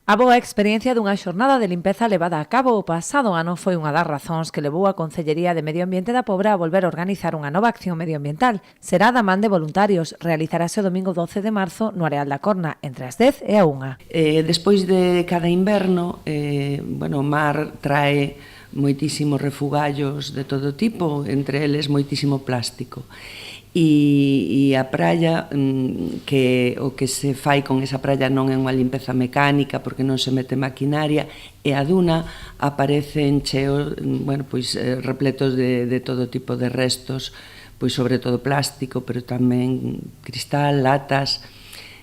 A boa experiencia dunha xornada de limpeza levada a cabo o pasado ano foi unha das razóns que levou a Concellería de Medio Ambiente da Pobra a volver a organizar unha nova acción medioambiental. Será da man de voluntarios. Realizarase o domingo 12 de marzo no Areal da Corna, entre as 10 e a 1. Despois de cada inverno, o mar trae moitísimos refugallos de todo tipo, entre eles moitísimo plástico. E a praia, que o que se fai con esa praia non é unha limpeza mecánica porque non se mete maquinaria, e a duna aparecen cheos, repletos de todo tipo de restos, pois sobre todo plástico, pero tamén cristal, latas.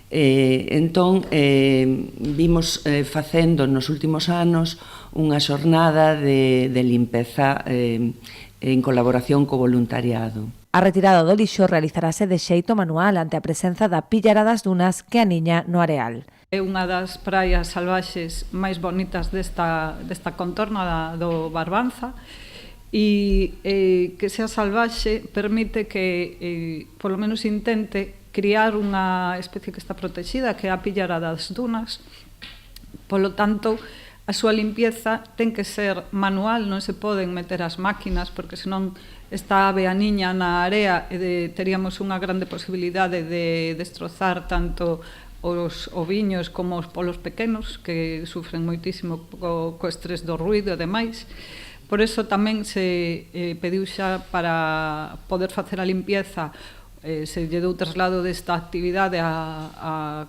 Entón, vimos facendo nos últimos anos unha xornada de limpeza en colaboración co voluntariado. A retirada do lixo realizarase de xeito manual ante a presenza da pillara das dunas que aniña no areal. É unha das praias salvaxes máis bonitas desta contorna do Barbanza e que sea salvaxe permite que, polo menos intente, criar unha especie que está protegida, que é a pillara das dunas. Polo tanto, a súa limpieza ten que ser manual, non se poden meter as máquinas, porque senón esta ave aniña na area e teríamos unha grande posibilidade de destrozar tanto os oviños como os polos pequenos, que sufren moitísimo co estrés do ruído e demais. Por iso tamén se pediu xa para poder facer a limpieza, se lle dou traslado desta actividade a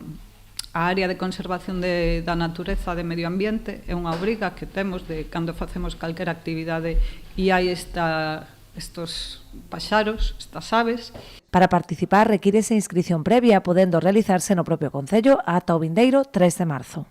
área de conservación da natureza de medio ambiente. É unha obriga que temos de cando facemos calquera actividade e hai estos paxaros, estas aves. Para participar requírese inscrición previa, podendo realizarse no propio Concello ata o vindeiro 3 de marzo.